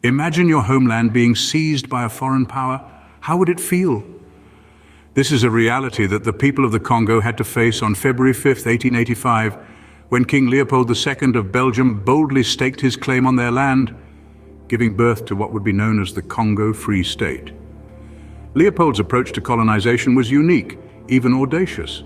Imagine your homeland being seized by a foreign power. How would it feel? This is a reality that the people of the Congo had to face on February 5, 1885, when King Leopold II of Belgium boldly staked his claim on their land, giving birth to what would be known as the Congo Free State. Leopold's approach to colonization was unique, even audacious.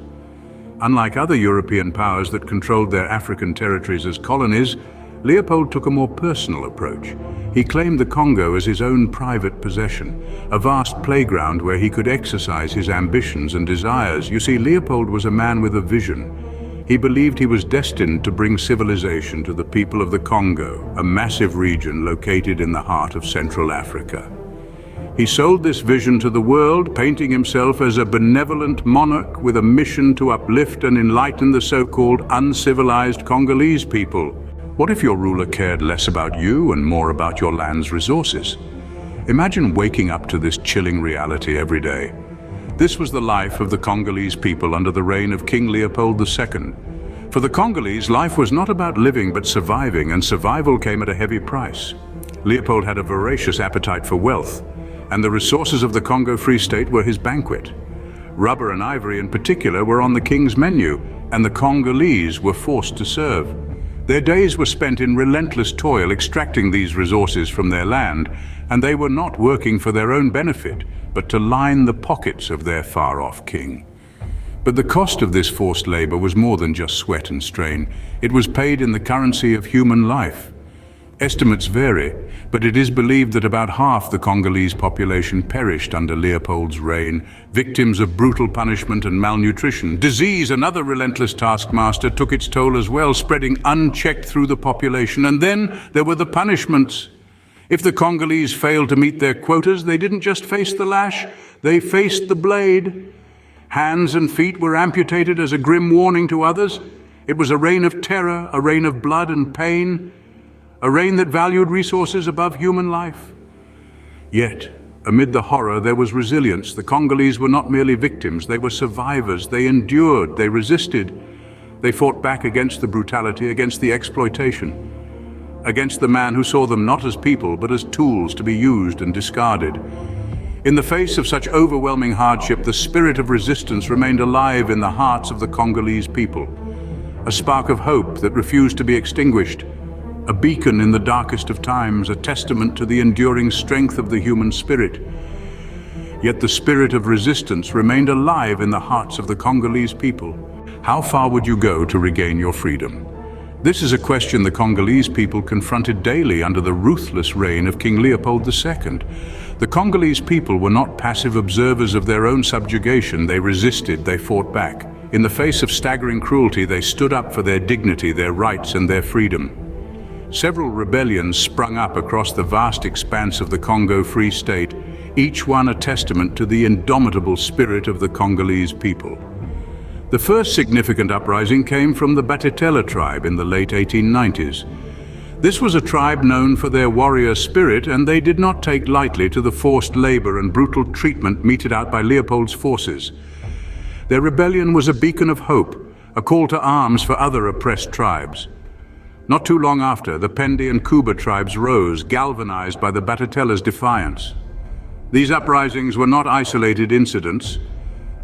Unlike other European powers that controlled their African territories as colonies, Leopold took a more personal approach. He claimed the Congo as his own private possession, a vast playground where he could exercise his ambitions and desires. You see, Leopold was a man with a vision. He believed he was destined to bring civilization to the people of the Congo, a massive region located in the heart of Central Africa. He sold this vision to the world, painting himself as a benevolent monarch with a mission to uplift and enlighten the so-called uncivilized Congolese people. What if your ruler cared less about you and more about your land's resources? Imagine waking up to this chilling reality every day. This was the life of the Congolese people under the reign of King Leopold II. For the Congolese, life was not about living but surviving, and survival came at a heavy price. Leopold had a voracious appetite for wealth, and the resources of the Congo Free State were his banquet. Rubber and ivory in particular were on the king's menu, and the Congolese were forced to serve. Their days were spent in relentless toil extracting these resources from their land, and they were not working for their own benefit, but to line the pockets of their far-off king. But the cost of this forced labor was more than just sweat and strain. It was paid in the currency of human life. Estimates vary, but it is believed that about half the Congolese population perished under Leopold's reign, victims of brutal punishment and malnutrition. Disease, another relentless taskmaster, took its toll as well, spreading unchecked through the population. And then there were the punishments. If the Congolese failed to meet their quotas, they didn't just face the lash, they faced the blade. Hands and feet were amputated as a grim warning to others. It was a reign of terror, a reign of blood and pain, a reign that valued resources above human life. Yet, amid the horror, there was resilience. The Congolese were not merely victims, they were survivors. They endured, they resisted. They fought back against the brutality, against the exploitation, against the man who saw them not as people, but as tools to be used and discarded. In the face of such overwhelming hardship, the spirit of resistance remained alive in the hearts of the Congolese people. A spark of hope that refused to be extinguished. A beacon in the darkest of times, a testament to the enduring strength of the human spirit. Yet the spirit of resistance remained alive in the hearts of the Congolese people. How far would you go to regain your freedom? This is a question the Congolese people confronted daily under the ruthless reign of King Leopold II. The Congolese people were not passive observers of their own subjugation. They resisted, they fought back. In the face of staggering cruelty, they stood up for their dignity, their rights, and their freedom. Several rebellions sprung up across the vast expanse of the Congo Free State, each one a testament to the indomitable spirit of the Congolese people. The first significant uprising came from the Batitela tribe in the late 1890s. This was a tribe known for their warrior spirit, and they did not take lightly to the forced labor and brutal treatment meted out by Leopold's forces. Their rebellion was a beacon of hope, a call to arms for other oppressed tribes. Not too long after, the Pende and Kuba tribes rose, galvanized by the Batitela's defiance. These uprisings were not isolated incidents.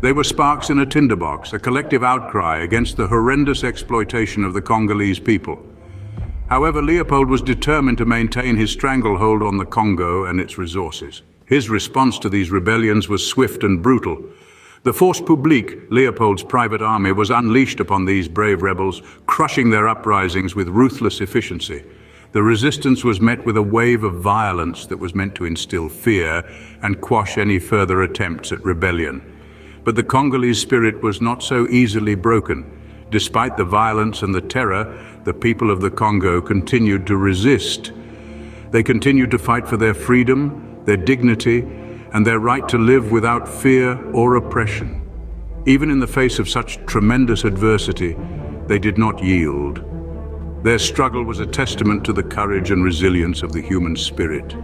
They were sparks in a tinderbox, a collective outcry against the horrendous exploitation of the Congolese people. However, Leopold was determined to maintain his stranglehold on the Congo and its resources. His response to these rebellions was swift and brutal. The Force Publique, Leopold's private army, was unleashed upon these brave rebels, crushing their uprisings with ruthless efficiency. The resistance was met with a wave of violence that was meant to instill fear and quash any further attempts at rebellion. But the Congolese spirit was not so easily broken. Despite the violence and the terror, the people of the Congo continued to resist. They continued to fight for their freedom, their dignity, and their right to live without fear or oppression. Even in the face of such tremendous adversity, they did not yield. Their struggle was a testament to the courage and resilience of the human spirit.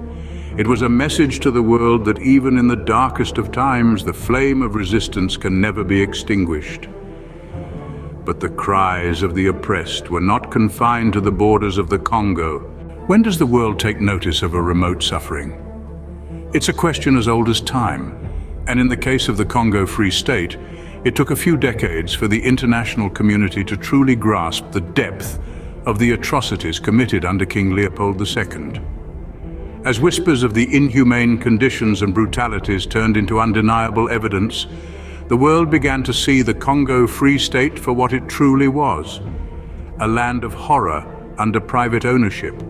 It was a message to the world that even in the darkest of times, the flame of resistance can never be extinguished. But the cries of the oppressed were not confined to the borders of the Congo. When does the world take notice of a remote suffering? It's a question as old as time, and in the case of the Congo Free State, it took a few decades for the international community to truly grasp the depth of the atrocities committed under King Leopold II. As whispers of the inhumane conditions and brutalities turned into undeniable evidence, the world began to see the Congo Free State for what it truly was, a land of horror under private ownership.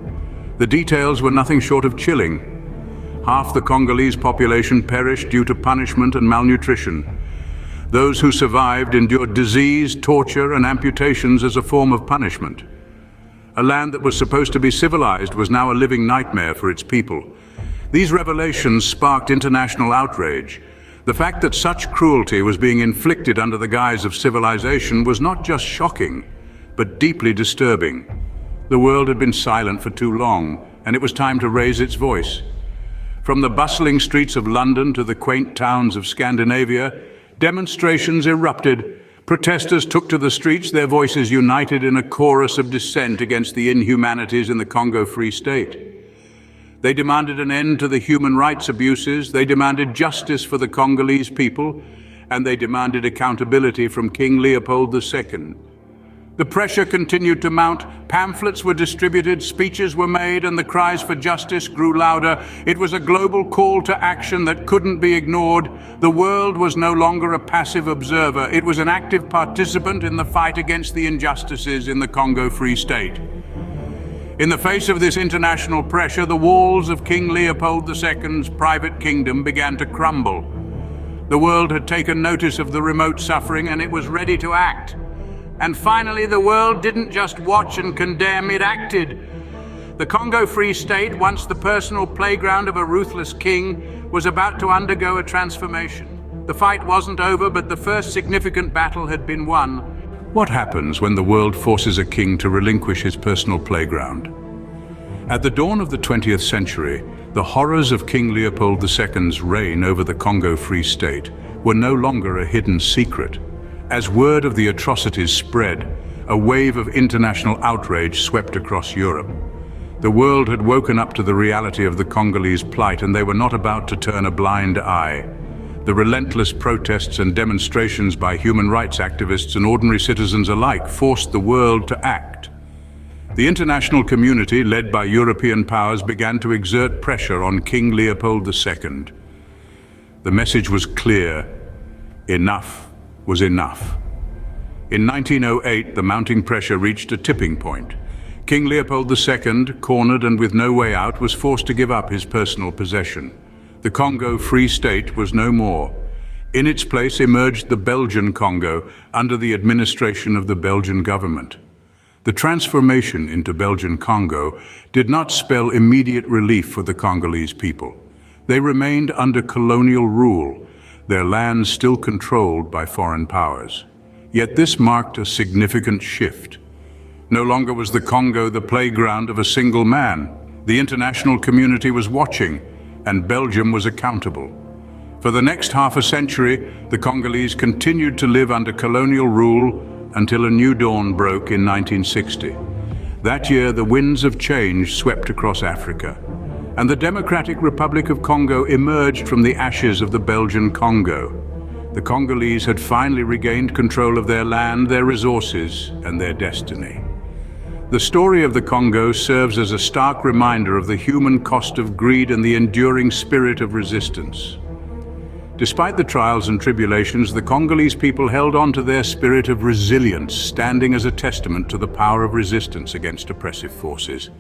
The details were nothing short of chilling. Half the Congolese population perished due to punishment and malnutrition. Those who survived endured disease, torture, and amputations as a form of punishment. A land that was supposed to be civilized was now a living nightmare for its people. These revelations sparked international outrage. The fact that such cruelty was being inflicted under the guise of civilization was not just shocking, but deeply disturbing. The world had been silent for too long, and it was time to raise its voice. From the bustling streets of London to the quaint towns of Scandinavia, demonstrations erupted. Protesters took to the streets, their voices united in a chorus of dissent against the inhumanities in the Congo Free State. They demanded an end to the human rights abuses, they demanded justice for the Congolese people, and they demanded accountability from King Leopold II. The pressure continued to mount, pamphlets were distributed, speeches were made, and the cries for justice grew louder. It was a global call to action that couldn't be ignored. The world was no longer a passive observer. It was an active participant in the fight against the injustices in the Congo Free State. In the face of this international pressure, the walls of King Leopold II's private kingdom began to crumble. The world had taken notice of the remote suffering, and it was ready to act. And finally, the world didn't just watch and condemn, it acted. The Congo Free State, once the personal playground of a ruthless king, was about to undergo a transformation. The fight wasn't over, but the first significant battle had been won. What happens when the world forces a king to relinquish his personal playground? At the dawn of the 20th century, the horrors of King Leopold II's reign over the Congo Free State were no longer a hidden secret. As word of the atrocities spread, a wave of international outrage swept across Europe. The world had woken up to the reality of the Congolese plight, and they were not about to turn a blind eye. The relentless protests and demonstrations by human rights activists and ordinary citizens alike forced the world to act. The international community, led by European powers, began to exert pressure on King Leopold II. The message was clear: enough was enough. In 1908, the mounting pressure reached a tipping point. King Leopold II, cornered and with no way out, was forced to give up his personal possession. The Congo Free State was no more. In its place emerged the Belgian Congo under the administration of the Belgian government. The transformation into Belgian Congo did not spell immediate relief for the Congolese people. They remained under colonial rule, their lands still controlled by foreign powers. Yet this marked a significant shift. No longer was the Congo the playground of a single man. The international community was watching, and Belgium was accountable. For the next half a century, the Congolese continued to live under colonial rule until a new dawn broke in 1960. That year, the winds of change swept across Africa, and the Democratic Republic of Congo emerged from the ashes of the Belgian Congo. The Congolese had finally regained control of their land, their resources, and their destiny. The story of the Congo serves as a stark reminder of the human cost of greed and the enduring spirit of resistance. Despite the trials and tribulations, the Congolese people held on to their spirit of resilience, standing as a testament to the power of resistance against oppressive forces.